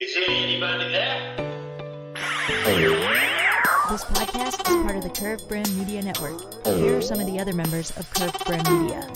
Is there anybody there? This podcast is part of the Curved Brim Media Network. Here are some of the other members of Curved Brim Media.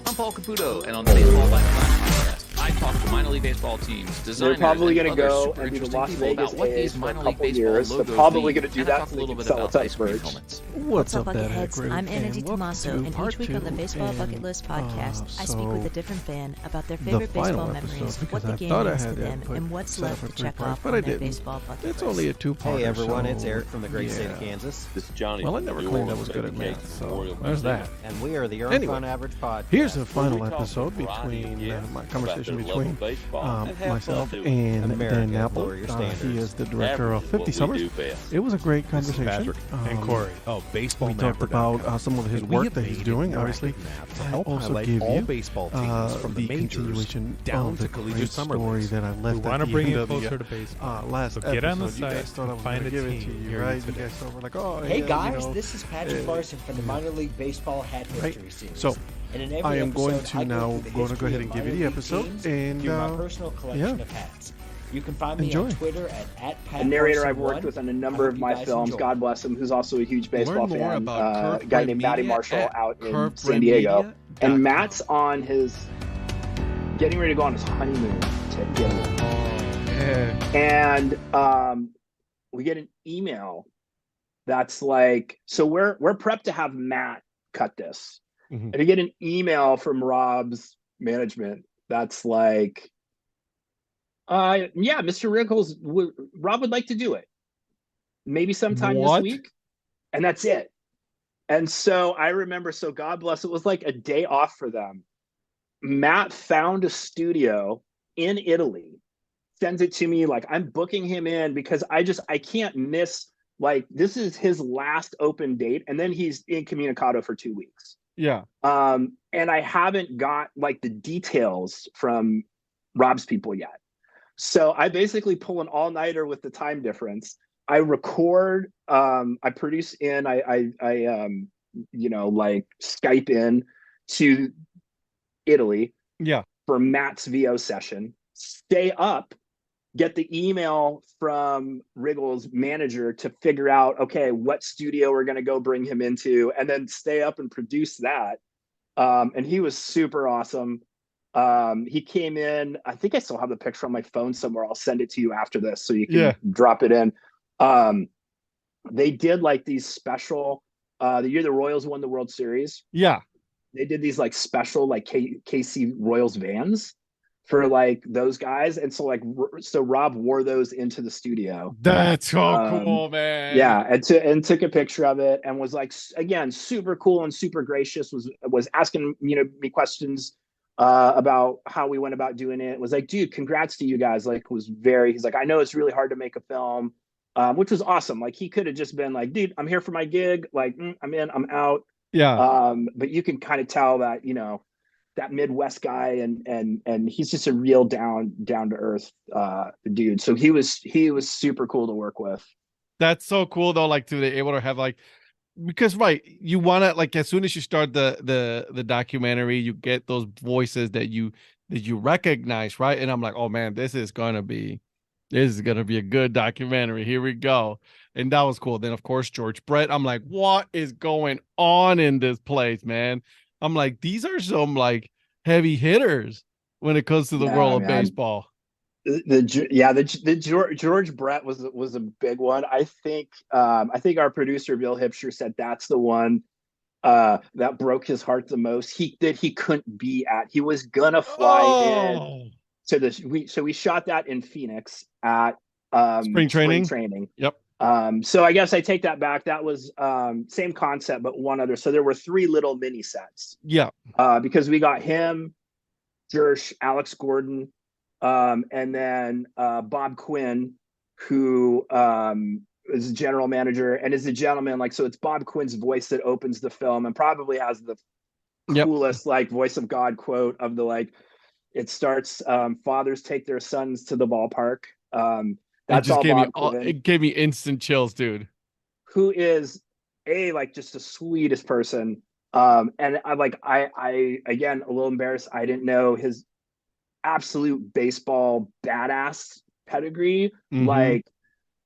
I'm Paul Caputo, and on the Baseball by Design podcast, I talk to minor league baseball teams, designers, They're probably and going to other go super and do the interesting Las people Vegas about what these A's for a minor league couple baseball years. logos They're probably mean, going to do and I that talk so a they little can bit sell about its ice cream merch. helmets. What's up, Dan Bucketheads? Napoli, I'm Anna and welcome Tommaso, to and part each week on the 2, Baseball Bucket and, List podcast, I speak so with a different fan about their the favorite final baseball episode, memories, because what the I game thought I means to had them, that and what's left to check off but on I their didn't. baseball bucket It's list. only a two-parter. Hey everyone, so, it's Eric from the great state of yeah. Kansas. This is Johnny. Well, I from never New claimed I Orleans was good at Medicaid math, so Memorial there's Museum. that. And we are the Earn Anyway, Fun Average Podcast. Here's the Where final we talk episode a variety of between guests my about conversation their love between of baseball and have myself fun doing it. and America, Dan lower Napoli. your He standards. is the director of Average is what 50 we Summers. do best. It was a great This is conversation. Patrick and Corey. Oh, baseball. We talked about some of his And we work have that he's made doing. interactive Obviously, maps to I help also highlight give all you baseball teams from the majors continuation down of to the collegiate great summer story leagues. that I We left want at to the bring end you of closer the to baseball. last So episode. get on the You site guys thought I and was find going to a give it to team you, near right? you You today. guys thought were like, oh, Hey yeah, guys, you know, this is Patrick Larson from the Minor League Baseball Hat right. History Series. So, and in every I am going episode, to I now through the go ahead history and of give you minor the league episode, teams and through my personal collection of hats. You can find me Enjoy. on Twitter at A narrator I've PatLarson1. worked with on a I number hope of you my guys films, enjoy. God bless him, who's also a huge baseball Learn more fan, about a guy named Matty Marshall out in San Diego. And Matt's on his, getting ready to go on his honeymoon to Italy. And we get an email that's like, so we're prepped to have Matt cut this. Mhm. And we get an email from Rob's management that's like, yeah, Mr. Rickles, Rob would like to do it. Maybe sometime What? this week. And that's it. And so I remember, so God bless, it was like a day off for them. Matt found a studio in Italy, sends it to me, like I'm booking him in because I can't miss, like this is his last open date. And then he's incommunicado for 2 weeks. Yeah. And I haven't got like the details from Rob's people yet. So I basically pull an all-nighter with the time difference. I record, I produce in, I like Skype in to Italy Yeah. for Matt's VO session, stay up, get the email from Wriggle's manager to figure out, okay, what studio we're going to go bring him into, and then stay up and produce that. And he was super awesome. He came in, I think I still have the picture on my phone somewhere. I'll send it to you after this so you can drop it in. They did like these special, the year the Royals won the World Series. Yeah. They did these like special like KC Royals vans for like those guys. And so Rob wore those into the studio. That's so cool, man. Yeah, and took a picture of it and was like, again, super cool and super gracious, was asking, me questions about how we went about doing it. Was like, dude, congrats to you guys. Like, he's like, I know it's really hard to make a film, which was awesome. Like, he could have just been like, dude, I'm here for my gig. Like, I'm in, I'm out. Yeah. But you can kind of tell that, that Midwest guy and he's just a real down to earth dude. So he was super cool to work with. That's so cool though, like to be able to have like, because right, you want to, like, as soon as you start the documentary, you get those voices that you recognize, right? And I'm like, oh man, this is gonna be a good documentary. Here we go. And that was cool. Then of course George Brett, I'm like, what is going on in this place, man? I'm like, these are some like heavy hitters when it comes to the world of baseball. The George Brett was a big one. I think our producer Bill Hipsher said that's the one that broke his heart the most. He couldn't be at. He was gonna fly in to this. We shot that in Phoenix at spring training. Yep. So I guess I take that back. That was same concept, but one other. So there were 3 little mini sets. Yeah. Because we got him, Jersh, Alex Gordon, and then Bob Quinn, who is a general manager and is a gentleman. Like, so it's Bob Quinn's voice that opens the film and probably has the coolest like voice of God quote of the, like, it starts, fathers take their sons to the ballpark. That's all Bob Quinn. It gave me instant chills, dude. Who is like just the sweetest person. And I again, a little embarrassed. I didn't know his absolute baseball badass pedigree, Mhm. like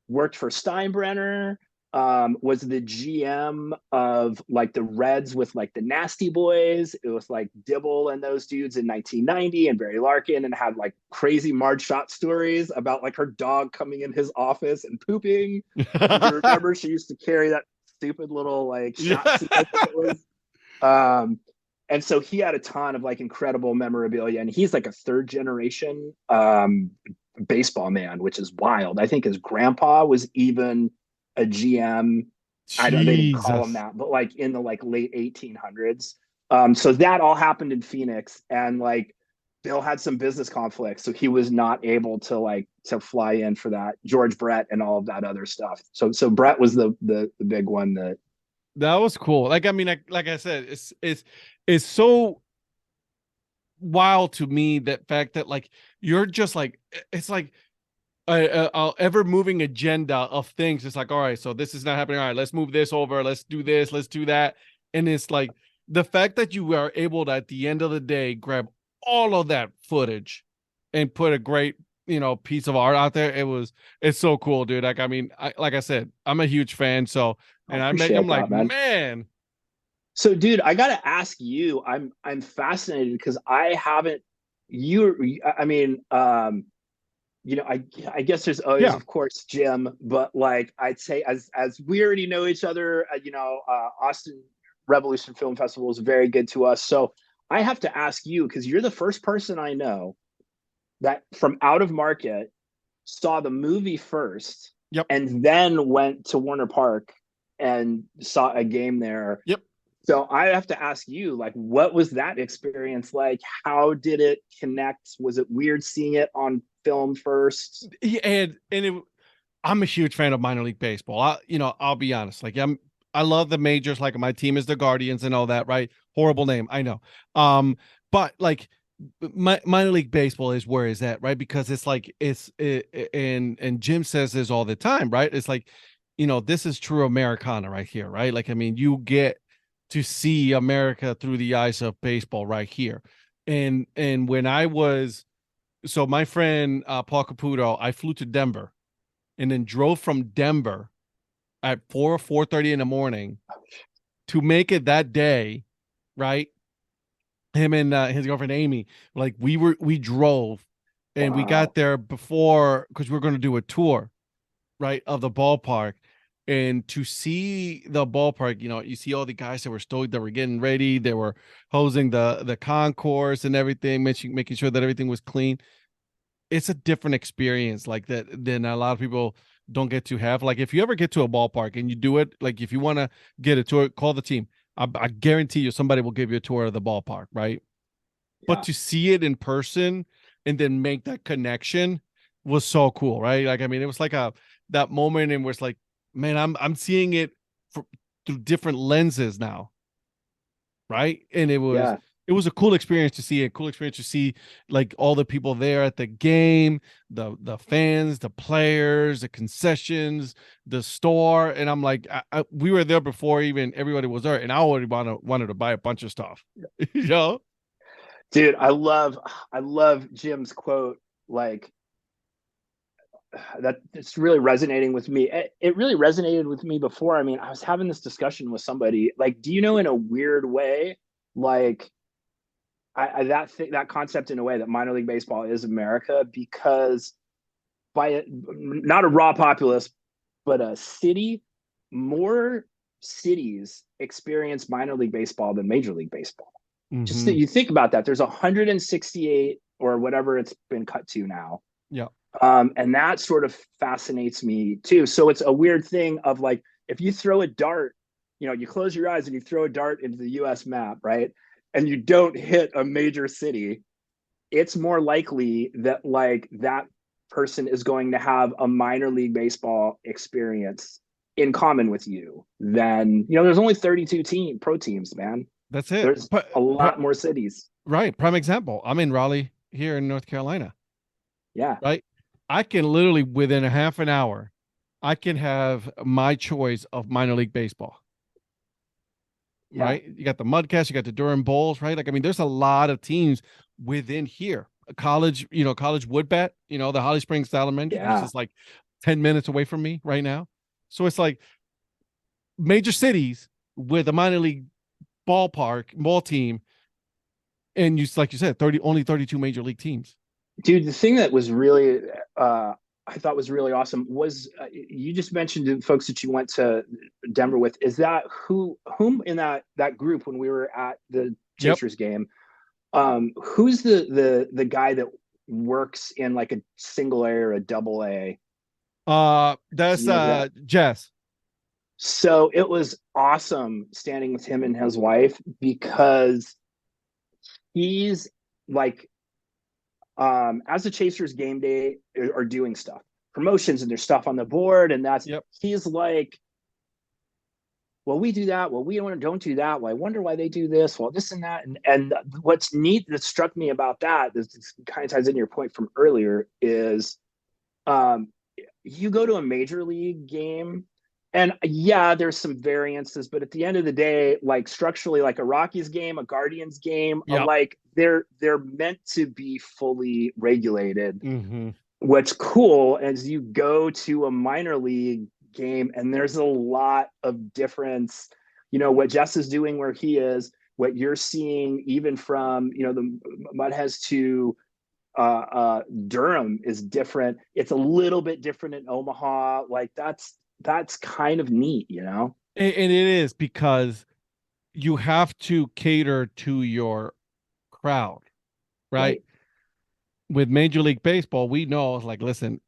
worked for Steinbrenner, was the GM of like the Reds with like the Nasty Boys. It was like Dibble and those dudes in 1990 and Barry Larkin, and had like crazy Marge Shot stories about like her dog coming in his office and pooping. If you remember, she used to carry that stupid little like shot suit, I think it was. And so he had a ton of like incredible memorabilia, and he's like a third generation baseball man, which is wild. I think his grandpa was even a GM. I don't, they didn't call him Jesus. that, but like in the like late 1800s. So that all happened in Phoenix, and like Bill had some business conflicts, so he was not able to like to fly in for that. George Brett and all of that other stuff. So Brett was the big one that. That was cool. Like, I mean, like I said, it's so wild to me, that fact that like you're just like, it's like a ever moving agenda of things. It's like, all right, so this is not happening. All right, let's move this over. Let's do this. Let's do that. And it's like the fact that you are able to, at the end of the day, grab all of that footage and put a great, piece of art out there. It's so cool, dude. Like, I mean, like I said, I'm a huge fan. So, and I'm like, man. So, dude, I gotta ask you. I'm fascinated because I haven't. I mean, I guess there's always, of course, Jim, but like I'd say, as we already know each other, Austin Revolution Film Festival is very good to us. So I have to ask you, because you're the first person I know that from out of market saw the movie first, Yep. and then went to Warner Park and saw a game there. Yep. So I have to ask you, like, what was that experience like? How did it connect? Was it weird seeing it on film first? Yeah, I'm a huge fan of minor league baseball. I'll be honest. Like, I love the majors. Like, my team is the Guardians and all that, right? Horrible name, I know. But like minor league baseball is where it's at, right? Because it's like and Jim says this all the time, right? It's like, this is true Americana right here, right? Like, I mean, you get to see America through the eyes of baseball right here. And when I was, so my friend Paul Caputo, I flew to Denver and then drove from Denver at 4:30 in the morning to make it that day, right? Him and his girlfriend Amy, like we drove, and we got there before, because we were going to do a tour, right, of the ballpark. And to see the ballpark, you see all the guys that were stoked, that were getting ready, they were hosing the concourse and everything, making sure that everything was clean. It's a different experience like that than a lot of people don't get to have. Like, if you ever get to a ballpark and you do it, like if you want to get a tour, call the team. I guarantee you somebody will give you a tour of the ballpark, right? Yeah. But to see it in person and then make that connection was so cool, right? Like, I mean, it was like that moment, and was like, man, I'm seeing it through different lenses now, right? And it was a cool experience to see. A cool experience to see like all the people there at the game, the fans, the players, the concessions, the store. And I'm like, we were there before even everybody was there, and I already wanted to buy a bunch of stuff. Dude, I love Jim's quote. Like, that it's really resonating with me. It really resonated with me before. I mean, I was having this discussion with somebody. Like, do you know, in a weird way, like, that concept, in a way, that minor league baseball is America, because not a raw populace, but a city, more cities experience minor league baseball than major league baseball. Mm-hmm. Just that you think about that. There's 168 or whatever it's been cut to now. Yeah. And that sort of fascinates me too. So it's a weird thing of like, if you throw a dart, you close your eyes and you throw a dart into the US map, right? And you don't hit a major city, it's more likely that like that person is going to have a minor league baseball experience in common with you than, there's only 32 pro teams, man. That's it. There's a lot more cities. Right. Prime example. I'm in Raleigh here in North Carolina. Yeah. Right. I can literally, within a half an hour, I can have my choice of minor league baseball. Yeah. Right. You got the Mudcats, you got the Durham Bulls, right? Like, I mean, there's a lot of teams within here. college, college wood bat, the Holly Springs Elementary, which Yeah. is like 10 minutes away from me right now. So it's like major cities with a minor league ball team, and like you said, only 32 major league teams. Dude, the thing that was really I thought was really awesome was you just mentioned the folks that you went to Denver with. Is that whom in that group when we were at the Yep. Chasers game? Who's the guy that works in like a single A or a double A? That's You know that? Jess. So it was awesome standing with him and his wife because he's like as the Chasers game day are doing stuff, promotions, and there's stuff on the board, and that's Yep. He's like, well, we do that. Well, we don't do that. Well, I wonder why they do this. Well, this and that. And what's neat that struck me about that, this kind of ties into your point from earlier, is you go to a major league game, and yeah, there's some variances, but at the end of the day, like structurally, like a Rockies game, a Guardians game, Yep. like they're meant to be fully regulated. Mm-hmm. What's cool is you go to a minor league game and there's a lot of difference. What Jess is doing where he is, what you're seeing even from the Mudheads to Durham is different. It's a little bit different in Omaha. Like that's kind of neat, And it is because you have to cater to your crowd, right? With Major League Baseball, we know, like, listen,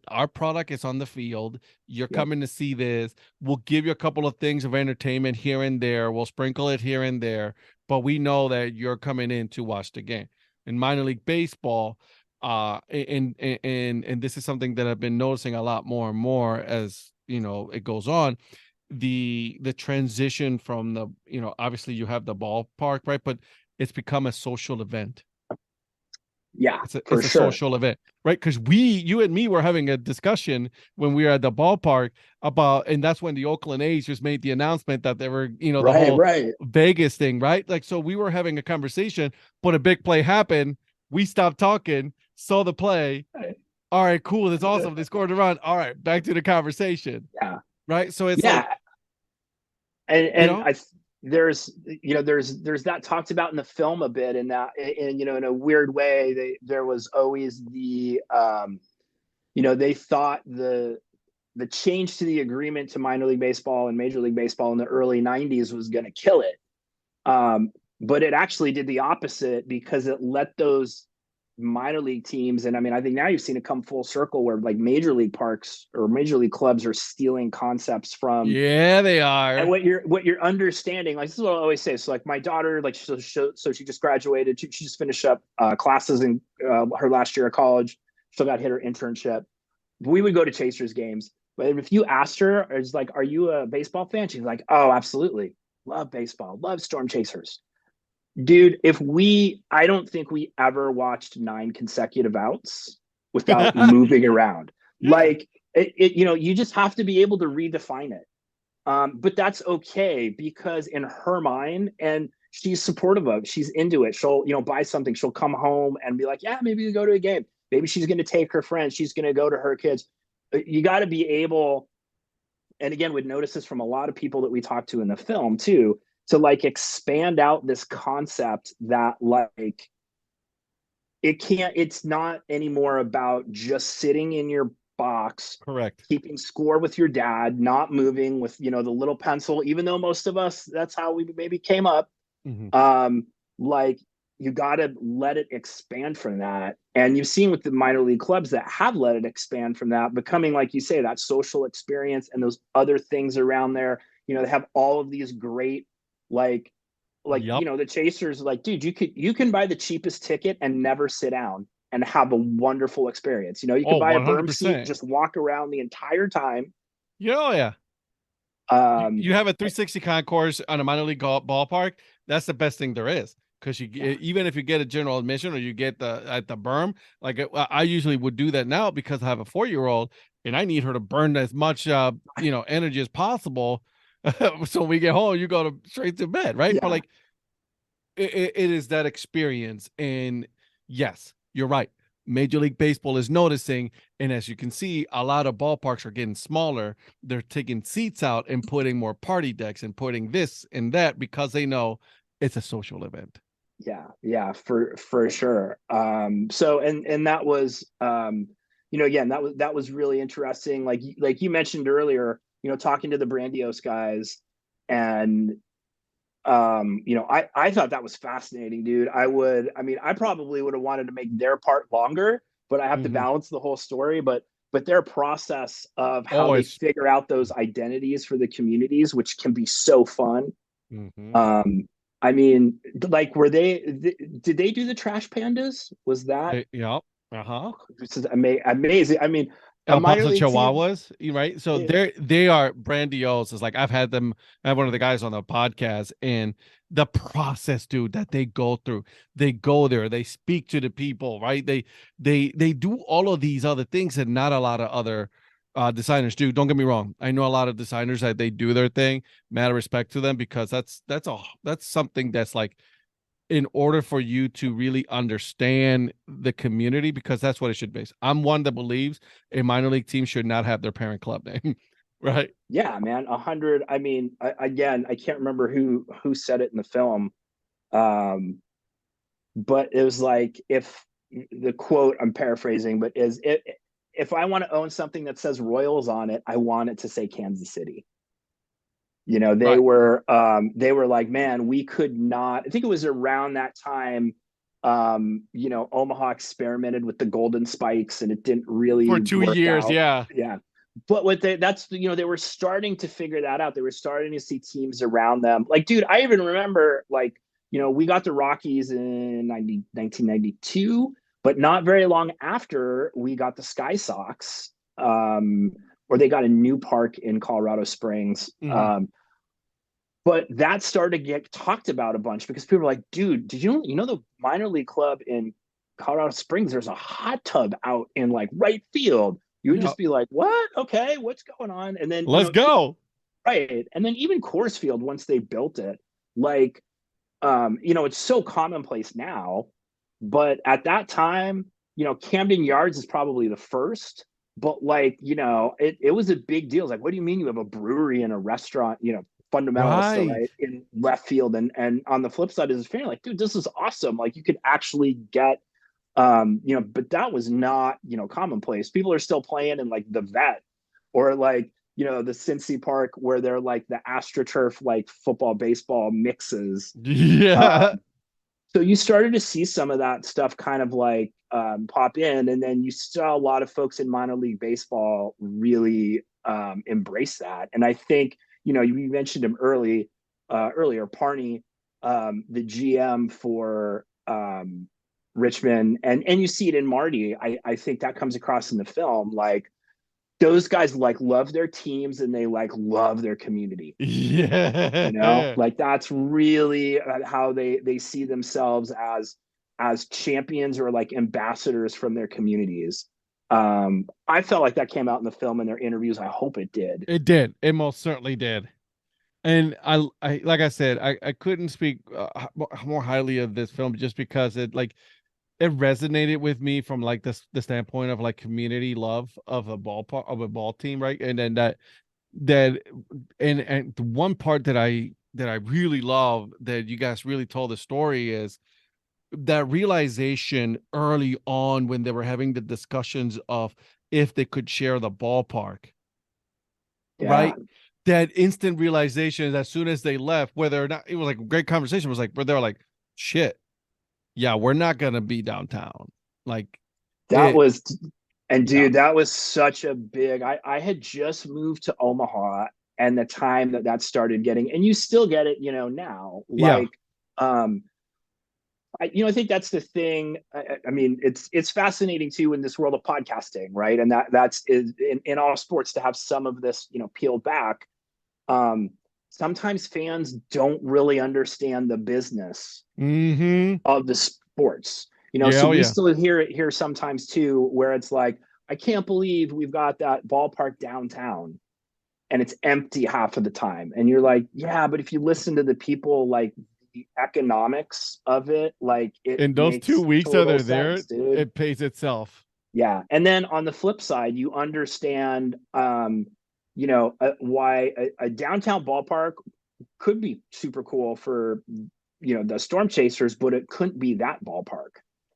our product is on the field. You're coming to see this. We'll give you a couple of things of entertainment here and there. We'll sprinkle it here and there, but we know that you're coming in to watch the game. In minor league baseball, and this is something that I've been noticing a lot more and more as it goes on. The transition from the obviously you have the ballpark, right? But it's become a social event. Yeah, it's a social event, right? Because you and me were having a discussion when we were at the ballpark about, and that's when the Oakland A's just made the announcement that they were, the whole Vegas thing, right? Like, so we were having a conversation, but a big play happened. We stopped talking, saw the play. All right, cool. That's awesome. They scored a run. All right, back to the conversation. Yeah. Right. So it's like, and there's that talked about in the film a bit, and that in a weird way there was always the they thought the change to the agreement to minor league baseball and Major League Baseball in the early 90s was going to kill it, but it actually did the opposite because it let those minor league teams, and I think now you've seen it come full circle where like major league parks or major league clubs are stealing concepts from. Yeah, they are. And what you're understanding, like, this is what I always say. So like my daughter, like, so she just graduated. She just finished up classes in her last year of college. Still got hit her internship. We would go to Chasers games, but if you asked her, it's like, are you a baseball fan? She's like, oh, absolutely, love baseball, love Storm Chasers. Dude, I don't think we ever watched 9 consecutive outs without moving around. Yeah. Like you just have to be able to redefine it. But that's okay because in her mind, and she's supportive of, she's into it. She'll, buy something. She'll come home and be like, yeah, maybe we go to a game. Maybe she's going to take her friends. She's going to go to her kids. You got to be able, and again, we'd notice this from a lot of people that we talked to in the film too, to like expand out this concept that like it's not anymore about just sitting in your box, correct, keeping score with your dad, not moving with the little pencil, even though most of us, that's how we maybe came up. Mm-hmm. Like, you got to let it expand from that. And you've seen with the minor league clubs that have let it expand from that, becoming, like you say, that social experience and those other things around there. They have all of these great, like yep. The Chasers, like, dude, you can buy the cheapest ticket and never sit down and have a wonderful experience. You can buy 100%. A berm seat, just walk around the entire time. Yeah. You have a 360 concourse on a minor league ballpark. That's the best thing there is. Because even if you get a general admission or you get at the berm, like I usually would do that now because I have a 4-year-old and I need her to burn as much energy as possible. So when we get home, you go straight to bed, right? Yeah. But like it is that experience, and yes, you're right. Major League Baseball is noticing, and as you can see, a lot of ballparks are getting smaller. They're taking seats out and putting more party decks and putting this and that because they know it's a social event. Yeah, for sure. So and that was again, that was really interesting. Like you mentioned earlier, talking to the Brandios guys, and I thought that was fascinating, dude. I probably would have wanted to make their part longer, but I have to balance the whole story. But their process of how they figure out those identities for the communities, which can be so fun. Like, did they do the Trash Pandas? Was that? Yeah. Uh-huh. This is amazing. El minor Paso league team- Chihuahuas, right? So they are Brandios. It's like I have one of the guys on the podcast, and the process, dude, that they go through. They go there, they speak to the people, right? They do all of these other things that not a lot of other designers do. Don't get me wrong. I know a lot of designers that they do their thing. Mad respect to them, because that's something that's like, in order for you to really understand the community, because that's what it should be. I'm one that believes a minor league team should not have their parent club name. Right. Yeah, man. 100. Again, I can't remember who said it in the film. But it was like, if the quote, I'm paraphrasing, but if I want to own something that says Royals on it, I want it to say Kansas City. They were like, man, we could not. I think it was around that time, Omaha experimented with the golden spikes, and it didn't really for 2 years. out. Yeah. But they were starting to figure that out. They were starting to see teams around them. Like, dude, I even remember, like, we got the Rockies in 1992, but not very long after we got the Sky Sox, or they got a new park in Colorado Springs. But that started to get talked about a bunch, because people were like, dude, did you know the minor league club in Colorado Springs, there's a hot tub out in like right field. You would just be like, what? Okay, what's going on? And then let's go. Right. And then even Coors Field, once they built it, like, it's so commonplace now, but at that time, Camden Yards is probably the first, but like, it was a big deal. It's like, what do you mean you have a brewery and a restaurant, fundamentalist, right, in left field? And on the flip side, as a fan, like, dude, this is awesome. Like, you could actually get, but that was not, commonplace. People are still playing in like the Vet, or like, the Cincy Park, where they're like the AstroTurf, like football, baseball mixes. Yeah. So you started to see some of that stuff kind of like pop in, and then you saw a lot of folks in minor league baseball really embrace that. And I think, you mentioned him earlier, Parney, the GM for Richmond, and you see it in Marty. I think that comes across in the film. Like, those guys like love their teams, and they like love their community. Yeah. Like, that's really how they see themselves as champions, or like ambassadors from their communities. I felt like that came out in the film, in their interviews. I hope it did. It did. It most certainly did. And I like I said, I couldn't speak more highly of this film, just because it resonated with me from like the standpoint of like community love of a ball team, right? And then and the one part that I really love, that you guys really told the story, is that realization early on, when they were having the discussions of if they could share the ballpark, right? That instant realization, as soon as they left, whether or not it was like a great conversation, was like, where they're like, shit, yeah, we're not gonna be downtown. Like, that was such a big. I had just moved to Omaha, and the time that started getting, and you still get it, now. Like, I think that's the thing. I mean, it's fascinating too in this world of podcasting, right? And that's in all sports, to have some of this, peeled back. Sometimes fans don't really understand the business of the sports, so we still hear it here sometimes too, where it's like, I can't believe we've got that ballpark downtown and it's empty half of the time. And you're like, yeah, but if you listen to the people, like the economics of it, like it In those makes 2 weeks that total they're there, sense, dude. it pays itself. Yeah. And then on the flip side, you understand, why a downtown ballpark could be super cool for, the Storm Chasers, but it couldn't be that ballpark.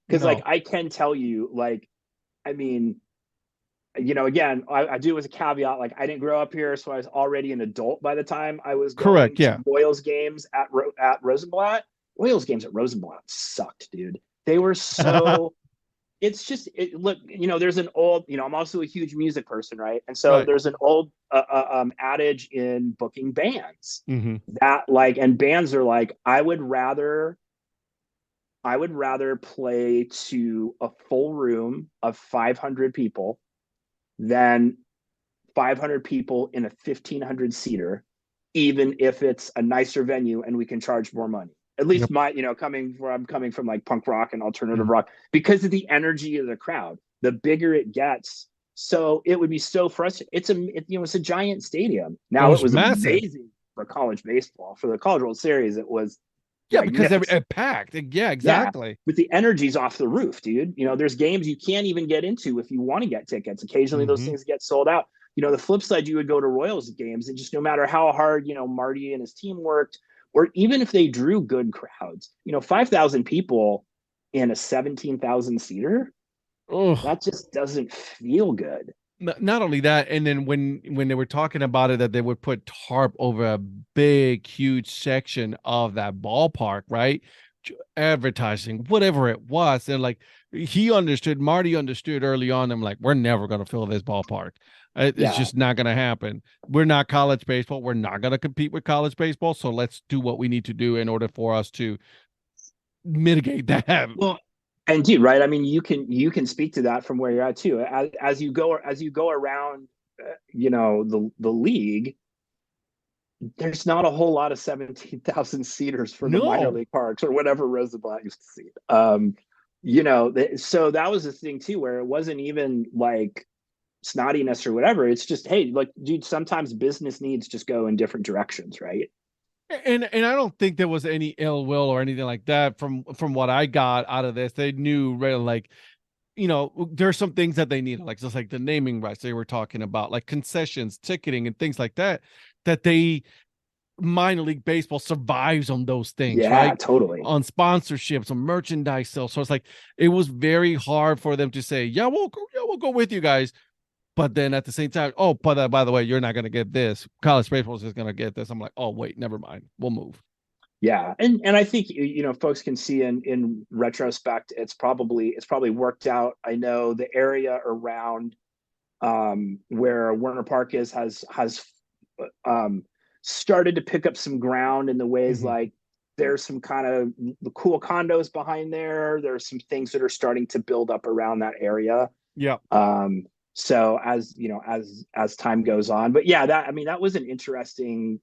Because, like, No. I can tell you, like, I mean, again, I do as a caveat, like, I didn't grow up here, so I was already an adult by the time I was going Correct. Yeah. to Royals games at Rosenblatt. Royals games at Rosenblatt sucked, dude. They were so. It's just look, there's an old, I'm also a huge music person, right? And so Right. there's an old adage in booking bands Mm-hmm. that, like, and bands are like, I would rather play to a full room of 500 people than 500 people in a 1,500 seater, even if it's a nicer venue and we can charge more money. At least Yep. I'm coming from, like, punk rock and alternative rock, because of the energy of the crowd. The bigger it gets, so it would be so frustrating. It's a giant stadium. Now, it was was massive. amazing for college baseball. For the College World Series, it was Yeah, because magnificent. it packed. Yeah, Yeah, exactly. but the energy's off the roof, dude. There's games you can't even get into if you want to get tickets. Occasionally, those Mm-hmm. things get sold out. The flip side, you would go to Royals games, and just no matter how hard, Marty and his team worked, or even if they drew good crowds, 5,000 people in a 17,000 seater, Oh, that just doesn't feel good. not only that, and then when they were talking about it, that they would put tarp over a big, huge section of that ballpark, right? Advertising, whatever it was, and like Marty understood early on. I'm like, we're never gonna fill this ballpark. It's Yeah. just not gonna happen. We're not college baseball. We're not gonna compete with college baseball. So let's do what we need to do in order for us to mitigate that. Well, and dude, right? I mean, you can speak to that from where you're at too. As you go around, the league, there's not a whole lot of 17,000 seaters for the minor No. league parks or whatever Rosenblatt used to see. So that was the thing too, where it wasn't even like snottiness or whatever. It's just, hey, like, dude, sometimes business needs just go in different directions, right? And I don't think there was any ill will or anything like that from what I got out of this. They knew, right, like, there's some things that they needed, like just like the naming rights they were talking about, like concessions, ticketing, and things like that. That they minor league baseball survives on those things, Yeah, right? totally. On sponsorships, on merchandise sales. So it's like it was very hard for them to say, yeah, we'll go with you guys. But then at the same time, oh, but by the way, you're not going to get this. College baseball is going to get this. I'm like, oh, wait, never mind. We'll move. Yeah, and I think, folks can see in retrospect, it's probably worked out. I know the area around where Werner Park has started to pick up some ground in the ways, Mm-hmm. like, there's some kind of the cool condos behind there. There's some things that are starting to build up around that area. Yeah. So as time goes on, but yeah, that was an interesting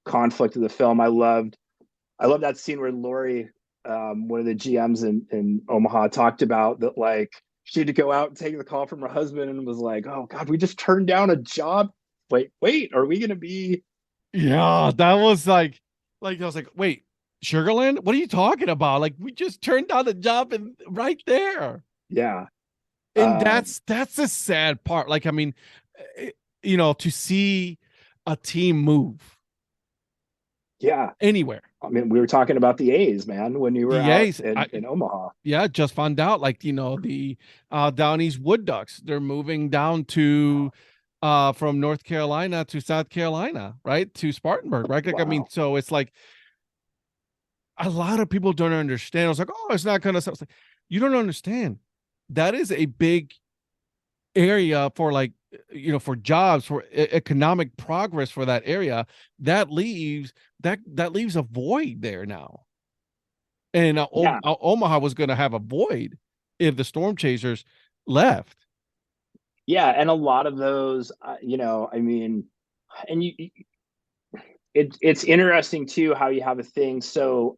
conflict of the film. I loved that scene where Lori, one of the GMs in Omaha, talked about that, like, she had to go out and take the call from her husband and was like, oh God, we just turned down a job. Wait, are we gonna be? Yeah, that was like I was like, wait, Sugarland? What are you talking about? Like, we just turned down the job and right there. Yeah. And that's the sad part. Like, I mean, to see a team move. Yeah. Anywhere. I mean, we were talking about the A's, man, when you were The out A's, in Omaha. Yeah, just found out, like, the Down East Wood Ducks, they're moving down to from North Carolina to South Carolina, right? To Spartanburg, right? Like, I mean, Wow. so it's like a lot of people don't understand. I was like, oh, it's not gonna. Like, you don't understand. That is a big area for, like, for jobs, for economic progress for that area. That leaves a void there now. And Yeah. Omaha was going to have a void if the Storm Chasers left. Yeah, and a lot of those, I mean, and it's interesting too how you have a thing. So,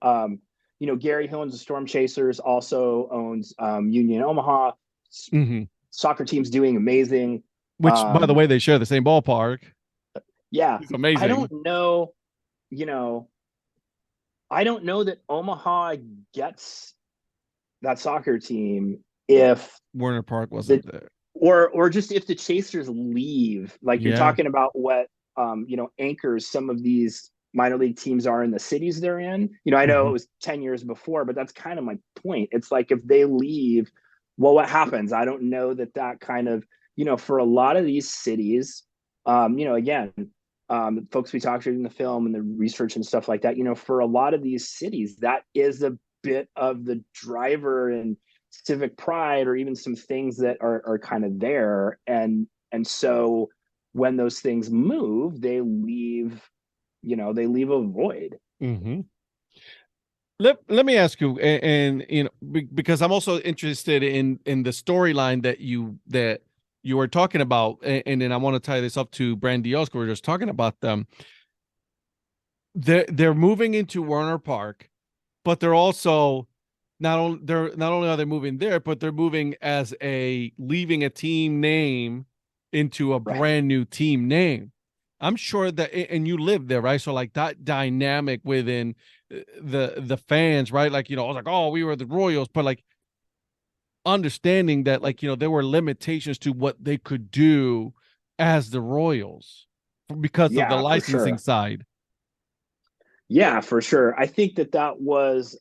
Gary, who owns the Storm Chasers, also owns Union Omaha. Mm-hmm. Soccer team's doing amazing. Which, by the way, they share the same ballpark. Yeah, It's amazing. I don't know, I don't know that Omaha gets that soccer team if Werner Park wasn't there. or just if the Chasers leave. Like you're Yeah. talking about what anchors some of these minor league teams are in the cities they're in. I know it was 10 years before, but that's kind of my point. It's like if they leave, well, what happens? I don't know that kind of, for a lot of these cities, again, folks we talked to in the film and the research and stuff like that, for a lot of these cities, that is a bit of the driver and civic pride, or even some things that are kind of there. And so when those things move, they leave a void. Mm-hmm. Let me ask you, and because I'm also interested in the storyline that you were talking about, and then I want to tie this up to Grandiose. We were just talking about them. They're moving into Werner Park, but they're also not only are they moving there, but they're moving as leaving a team name into a brand new team name. I'm sure that, and you live there, right? So like that dynamic within the fans, right? Like, I was like, oh, we were the Royals, but like understanding that, like, there were limitations to what they could do as the Royals because of the licensing side. Yeah, for sure. I think that was,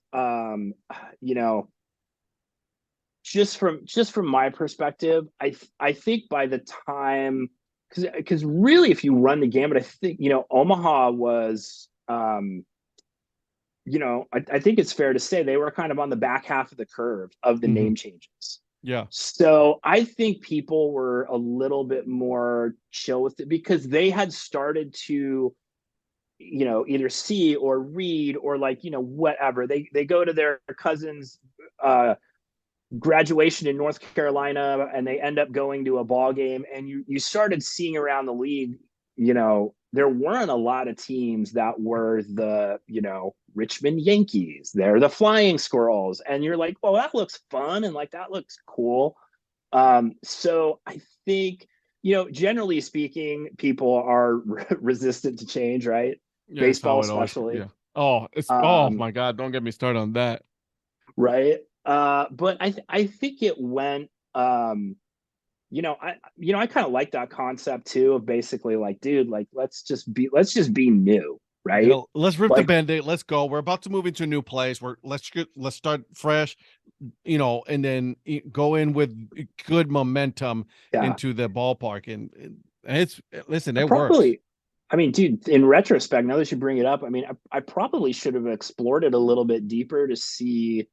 just from my perspective, I think by the time, because really, if you run the gamut, I think, Omaha was, I think it's fair to say they were kind of on the back half of the curve of the name changes. Yeah. So I think people were a little bit more chill with it because they had started to, either see or read or like, whatever. They go to their cousin's graduation in North Carolina and they end up going to a ball game, and you started seeing around the league, there weren't a lot of teams that were the, Richmond Yankees. They're the Flying Squirrels. And you're like, well, that looks fun. And like, that looks cool. So I think, generally speaking, people are resistant to change, right? Yeah, baseball especially. Yeah. Oh, oh my God, don't get me started on that. Right. But I think it went, I kind of like that concept too, of basically like, dude, like, let's just be new. Right. Let's rip the Band-Aid. Let's go. We're about to move into a new place. Let's start fresh, and then go in with good momentum into the ballpark. And it works. I mean, dude, in retrospect, now that you bring it up, I mean, I probably should have explored it a little bit deeper to see,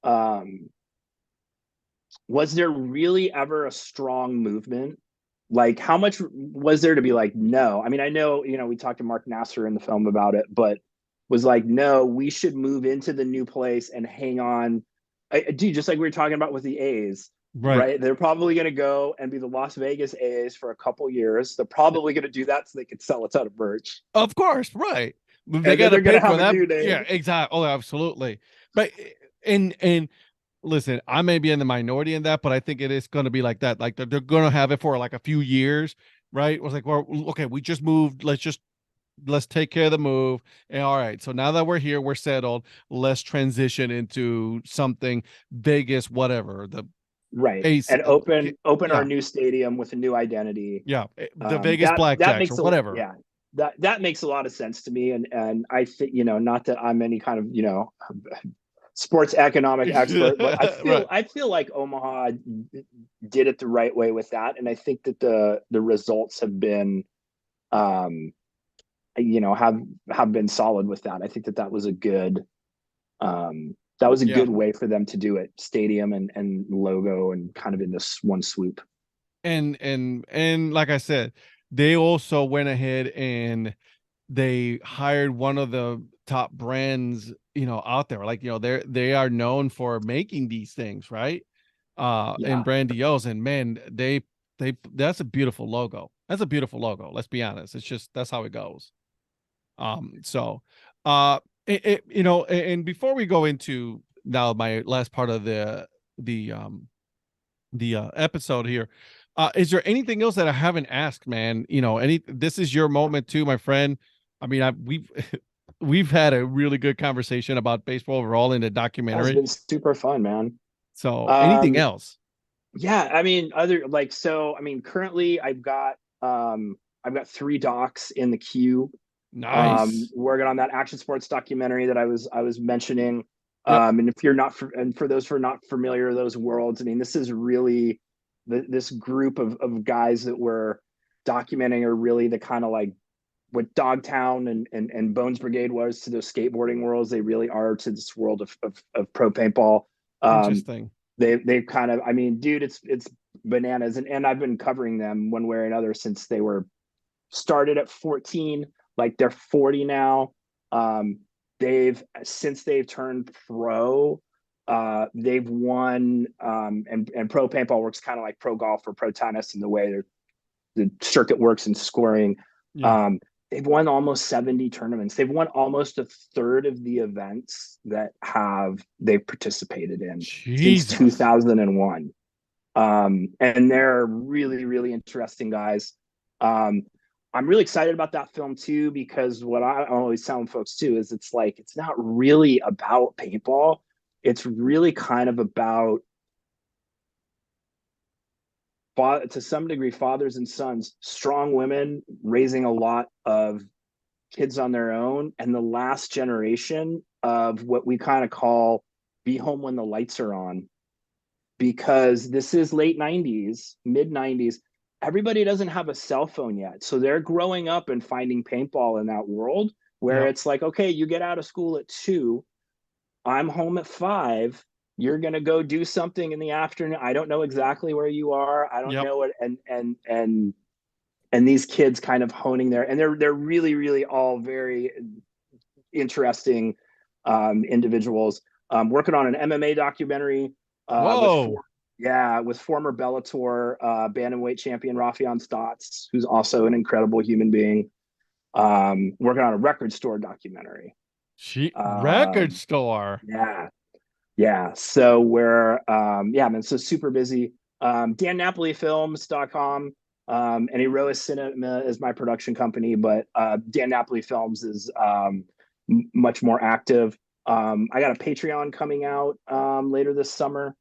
was there really ever a strong movement? Like, how much was there to be like, no? I mean, I know, we talked to Mark Nasser in the film about it, but was like, no, we should move into the new place and hang on. Dude, just like we were talking about with the A's. Right. They're probably going to go and be the Las Vegas A's for a couple years. They're probably going to do that so they can sell a ton of merch. Of course. Right. They got to pay for that. Yeah, exactly. Oh, absolutely. But, and listen, I may be in the minority in that, but I think it is going to be like that. Like they're going to have it for like a few years. Right. It was like, well, okay, we just moved. Let's take care of the move. And all right. So now that we're here, we're settled. Let's transition into something Vegas, whatever. Right. Ace, and open our new stadium with a new identity. Yeah. The Vegas Blackjacks or whatever. Yeah. That makes a lot of sense to me. And I think, not that I'm any kind of, sports economic expert, but I feel like Omaha did it the right way with that. And I think that the results have been, have been solid with that. I think that was a good, good way for them to do it. Stadium and logo and kind of in this one swoop. And like I said, they also went ahead and they hired one of the top brands, out there. Like, they are known for making these things, right? And Grandiose. And man, that's a beautiful logo. That's a beautiful logo. Let's be honest. It's just, that's how it goes. And before we go into now my last part of the episode here, is there anything else that I haven't asked, man? This is your moment too, my friend. I mean, we've had a really good conversation about baseball overall in the It's documentary. been super fun, man. So anything Um, else? Yeah, I mean, currently I've got 3 docs in the queue. Nice. Working on that action sports documentary that I was mentioning. Yep. And if you're not and for those who are not familiar with those worlds, I mean, this is really this group of guys that we're documenting are really the kind of like what Dogtown and Bones Brigade was to those skateboarding worlds. They really are to this world of pro paintball. Um, Interesting. they've kind of, I mean, dude, it's bananas, and I've been covering them one way or another since they were started at 14. Like they're 40 now. Since they've turned pro, they've won, and pro paintball works kind of like pro golf or pro tennis in the way the circuit works in scoring. Yeah. They've won almost 70 tournaments. They've won almost a third of the events that they've participated in since Jesus. 2001. And they're really, really interesting guys. I'm really excited about that film too, because what I always tell folks too is it's not really about paintball. It's really kind of about, to some degree, fathers and sons, strong women raising a lot of kids on their own, and the last generation of what we kind of call be home when the lights are on. Because this is late 90s, mid 90s. Everybody doesn't have a cell phone yet. So they're growing up and finding paintball in that world where Yep. it's like, okay, you get out of school at 2, I'm home at 5. You're gonna go do something in the afternoon. I don't know exactly where you are. I don't Yep. know what, and these kids kind of honing and they're really, really all very interesting individuals. Working on an MMA documentary Whoa. with former Bellator bantamweight champion Rafion Stotts, who's also an incredible human being. Working on a record store documentary. Record store. Yeah. So we're man, so super busy. DanNapoliFilms.com. And Eroa Cinema is my production company, but Dan Napoli Films is much more active. I got a Patreon coming out later this summer.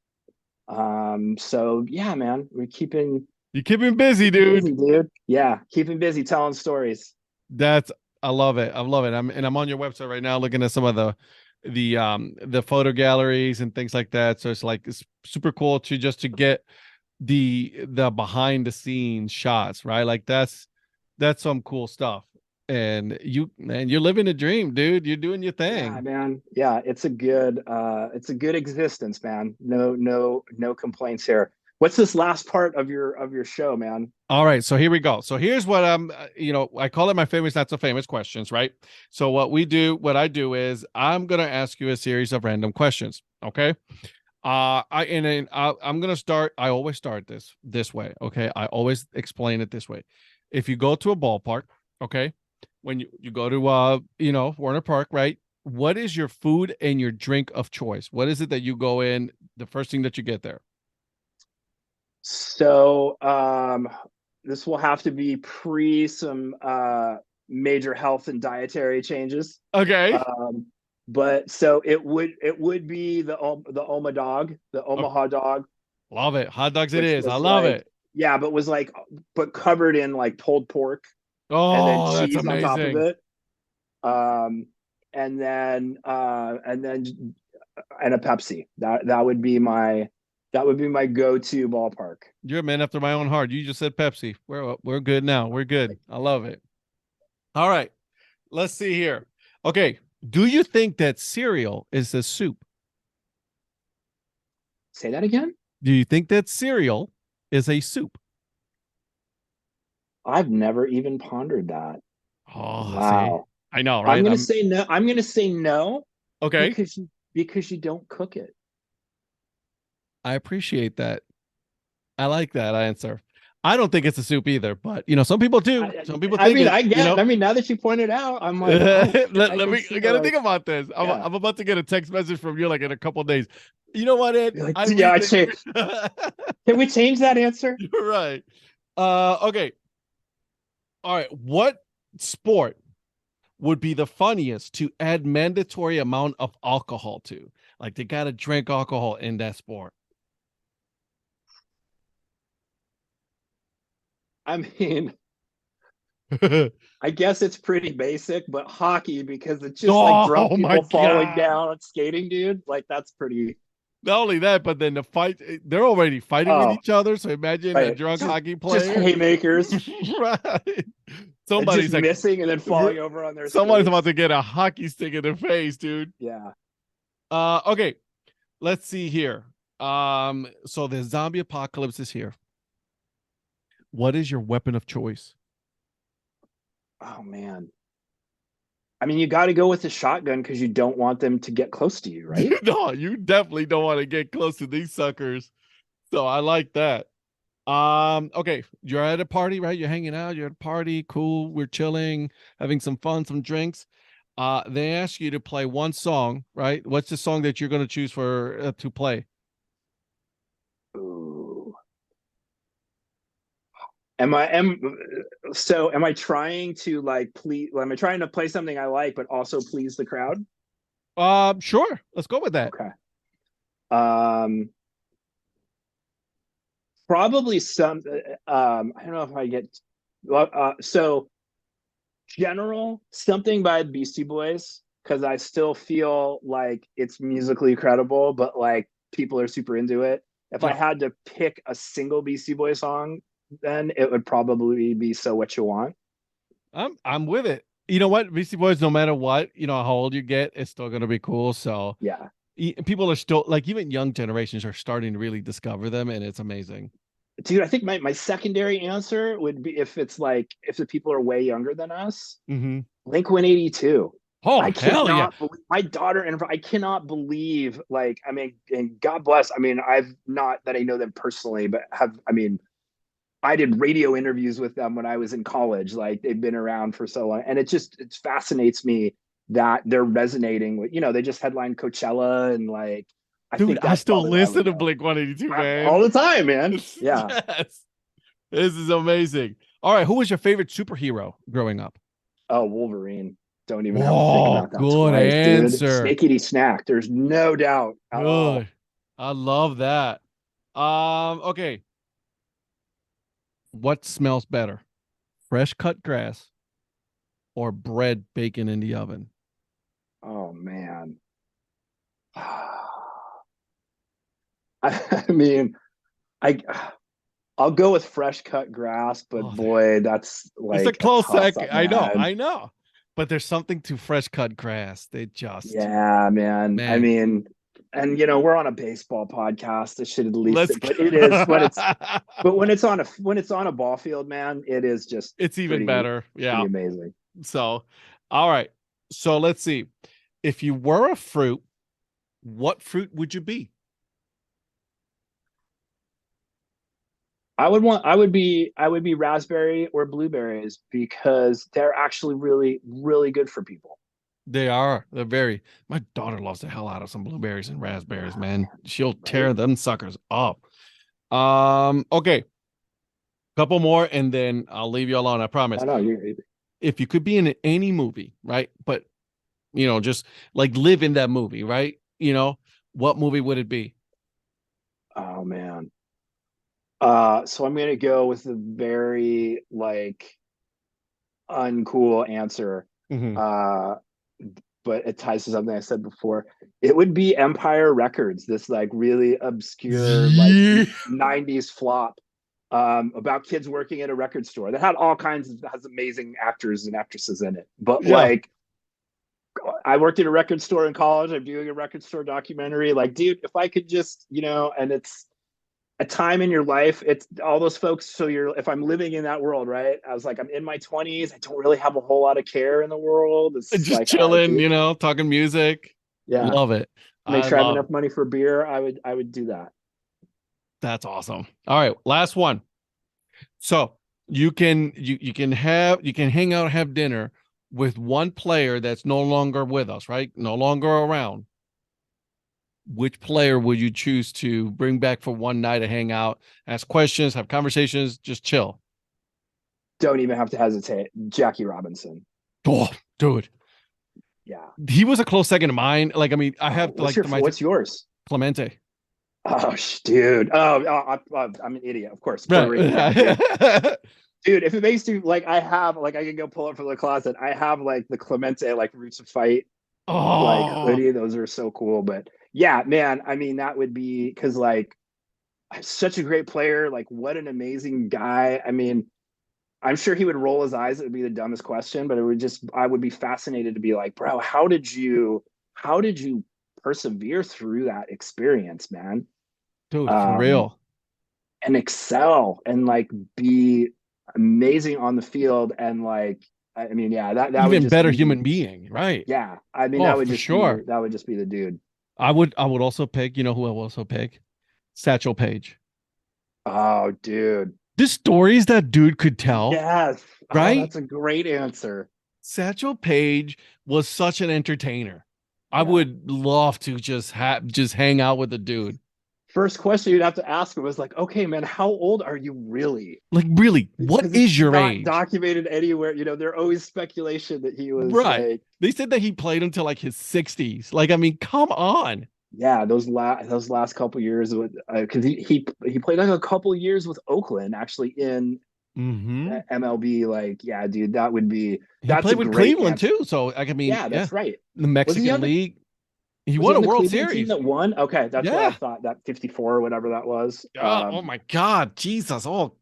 So yeah, man, you're keeping busy, dude. busy, dude. Yeah, keeping busy telling stories. I love it. I love it. I'm on your website right now looking at some of the photo galleries and things like that. So it's super cool to get the behind the scenes shots, right? Like that's some cool stuff. And you're living a dream, dude. You're doing your thing. Yeah, man. Yeah, it's a good existence, man. No complaints here. What's this last part of your show, man? All right, so here we go. So here's what I call it my famous, not so famous questions, right? So what I do is I'm gonna ask you a series of random questions, okay? I'm gonna start. I always start this way, okay? I always explain it this way. If you go to a ballpark, okay, when you go to Warner Park, right? What is your food and your drink of choice? What is it that you go in the first thing that you get there? So this will have to be pre some major health and dietary changes. Okay. But so it would be the Oma dog, the Omaha dog. Love it. Hot dogs it Which is. I was love like, it. Yeah, but covered in like pulled pork and then Oh, that's cheese on top of amazing. it. And then and a Pepsi. That would be my go-to ballpark. You're a man after my own heart. You just said Pepsi. We're good now. We're good. I love it. All right. Let's see here. Okay. Do you think that cereal is a soup? Say that again? Do you think that cereal is a soup? I've never even pondered that. Oh, Wow. See? I know, right? I'm gonna say no. I'm gonna say no. Okay. Because you don't cook it. I appreciate that. I like that answer. I don't think it's a soup either, but some people do. Some people think I mean, now that you pointed out, I'm like, I gotta think about this. I'm about to get a text message from you like in a couple of days. You know what, Ed? Can we change that answer? You're right. Okay. All right. What sport would be the funniest to add mandatory amount of alcohol to? Like they got to drink alcohol in that sport. I mean, I guess it's pretty basic, but hockey, because it's just like drunk Oh my people falling God. down and skating, dude. Like that's pretty. Not only that, but then the fight, they're already fighting with Oh, each other. So imagine a right. drunk hockey Just player. haymakers, Right. and Somebody's just like, missing and then falling over on their somebody's skates. about to get a hockey stick in their face, dude. Yeah. Okay. Let's see here. So the zombie apocalypse is here. What is your weapon of choice? Oh man. I mean, you got to go with the shotgun because you don't want them to get close to you, right? No, you definitely don't want to get close to these suckers. So I like that. Okay, you're at a party, right? You're hanging out, you're at a party, cool, we're chilling, having some fun, some drinks. They ask you to play one song, right? What's the song that you're going to choose for to play? Ooh. Am I trying to like please? Am I trying to play something I like, but also please the crowd? Sure. Let's go with that. Okay. Probably some. I don't know if I get. So general something by Beastie Boys, because I still feel like it's musically credible, but like people are super into it. If I Yeah. had to pick a single Beastie Boy song, then it would probably be "So What You Want." I'm with it. You know what? Beastie Boys, no matter what, you know how old you get, it's still gonna be cool. So Yeah, people are still like, even young generations are starting to really discover them, and it's amazing. dude. I think my secondary answer would be if it's like if the people are way younger than us, Mm-hmm. Blink 182. Oh, I hell yeah. cannot believe my daughter, and I cannot believe, like, I mean, and God bless. I mean, I've not that I know them personally, but I mean, I did radio interviews with them when I was in college. Like, they've been around for so long, and it fascinates me that they're resonating with, they just headlined Coachella, and like, I Dude, think I that's still probably what I listen would to go. Blink 182, man. All the time, man. Yeah. Yes. This is amazing. All right. Who was your favorite superhero growing up? Oh, Wolverine. Don't even have to think Oh, about that good twice, dude. answer. Snakeity snack. There's no doubt at all. Good. I love that. Okay. What smells better? Fresh cut grass or bread baking in the oven? Oh man. I mean, I I'll go with fresh cut grass, but Oh, boy, that's like it's a close toss-up, second. I man. know. But there's something to fresh cut grass. They just, Yeah, man. I man. mean, and we're on a baseball podcast. I should at least, Let's but it is when it's go. but when it's on a ball field, man, it is just It's even pretty better. pretty Yeah. amazing. So, all right. So let's see. If you were a fruit, what fruit would you be? I would be raspberry or blueberries because they're actually really, really good for people. They are. They're very. My daughter loves the hell out of some blueberries and raspberries, man. She'll tear them suckers up. Okay. Couple more and then I'll leave you alone. I promise. I know you're If you could be in any movie, right? But just like live in that movie, right? What movie would it be? oh man. So I'm gonna go with a very like uncool answer. Mhm. But it ties to something I said before. It would be Empire Records, this like really obscure like Yeah. 90s flop about kids working at a record store that had all kinds of has amazing actors and actresses in it. But Yeah. like I worked at a record store in college. I'm doing a record store documentary. Like, dude, if I could just, and it's a time in your life, it's all those folks. So if I'm living in that world, right? I was like, I'm in my 20s. I don't really have a whole lot of care in the world. It's Just like, chilling, talking music. yeah, Love it. make I sure I have love enough money for beer. I would do that. That's awesome. All right, last one. So you can hang out, have dinner with one player that's no longer with us, right? No longer around. Which player would you choose to bring back for one night to hang out, ask questions, have conversations, just chill? Don't even have to hesitate. Jackie Robinson. Oh, dude. Yeah. He was a close second to mine. Like, I mean, I have What's yours? Clemente. Oh, dude. I'm an idiot. Of course. Puerto Right. Rican. Yeah, dude, if it makes you like, I have like, I can go pull it from the closet. I have like the Clemente, like Roots of Fight, like hoodie. Those are so cool. But yeah, man, I mean, that would be because like, such a great player. Like, what an amazing guy. I mean, I'm sure he would roll his eyes. It would be the dumbest question, but I would be fascinated to be like, bro, how did you persevere through that experience, man? Dude, for real. And excel and like be amazing on the field. And like, I mean, yeah, that Even would just better be, human being, right? yeah. I mean, For sure. that would just be the dude. I would also pick, you know who I would also pick? Satchel Paige. Oh, dude. The stories that dude could tell. Yes. Right? Oh, that's a great answer. Satchel Paige was such an entertainer. I would love to just hang out with the dude. First question you'd have to ask him was like, okay, man, how old are you really? Like, really, what is your age? Documented anywhere. You know, there's always speculation that he was right. Like, they said that he played until like his 60s. Like, I mean, come on. Yeah, those last couple years with because he played like a couple years with Oakland actually in MLB. Like, yeah, dude, that would be. He played with Cleveland too. So I mean, yeah, that's right. The Mexican League. He won a World Series. Team that won. Okay, that's what I thought. That 54 or whatever that was. Oh my God, Jesus! Oh,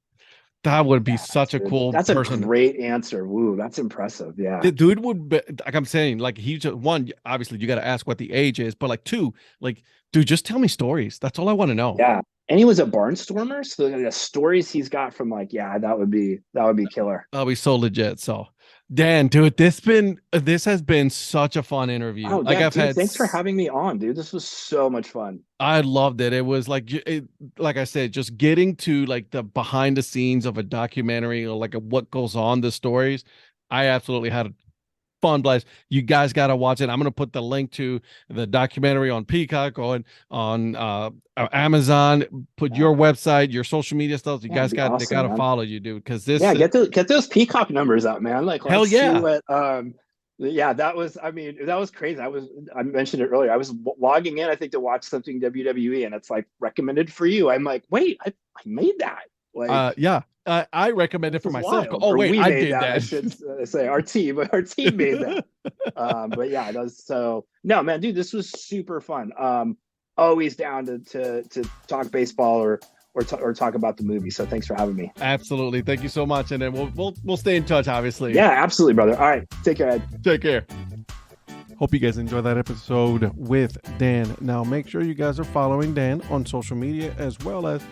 that would be such a cool. That's person. A great answer. Woo, that's impressive. Yeah, the dude would be, like I'm saying, like he just one. Obviously, you got to ask what the age is, but like two, like dude, just tell me stories. That's all I want to know. Yeah, and he was a barnstormer, so the stories he's got from like, yeah, that would be killer. That'll be so legit. So. Dan, dude, this has been such a fun interview. Oh, like thanks for having me on, dude. This was so much fun. I loved it. It was like like I said, just getting to like the behind the scenes of a documentary or like what goes on, the stories. I absolutely had a fun blast. You guys got to watch it. I'm going to put the link to the documentary on Peacock on Amazon. Put your website, your social media stuff. You guys got to follow you, dude. Because this, get those Peacock numbers up, man. Like, hell yeah. That was crazy. I mentioned it earlier. I was logging in, I think, to watch something WWE, and it's like recommended for you. I'm like, wait, I made that. Like, I recommend it for myself. Wild. Oh wait, I did that. I should say our team made that. But yeah, that was so. No, man, dude, this was super fun. Always down to talk baseball or talk about the movie. So thanks for having me. Absolutely, thank you so much, and then we'll stay in touch, obviously. Yeah, absolutely, brother. All right, take care, Ed. Take care. Hope you guys enjoyed that episode with Dan. Now, make sure you guys are following Dan on social media as well as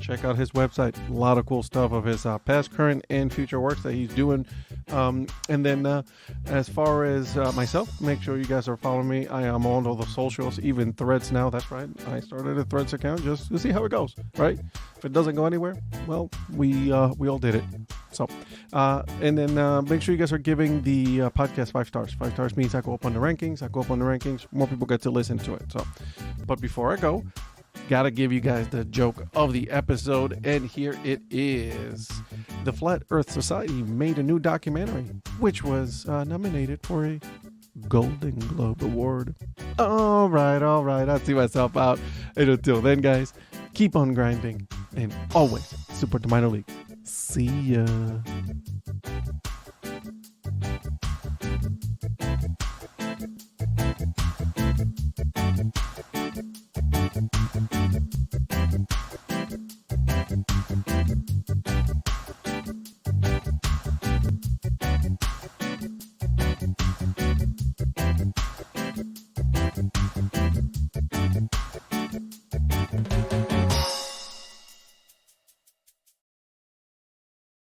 check out his website. A lot of cool stuff of his past, current, and future works that he's doing. And then as far as myself, make sure you guys are following me. I am on all the socials, even Threads now. That's right. I started a Threads account just to see how it goes, right? If it doesn't go anywhere, well, we all did it. So, and then make sure you guys are giving the podcast 5 stars. 5 stars means I go up on the rankings. More people get to listen to it. So, but before I go, gotta give you guys the joke of the episode, and here it is. The Flat Earth Society made a new documentary, which was nominated for a Golden Globe Award. All right, I'll see myself out. And until then, guys, keep on grinding and always support the minor league. See ya.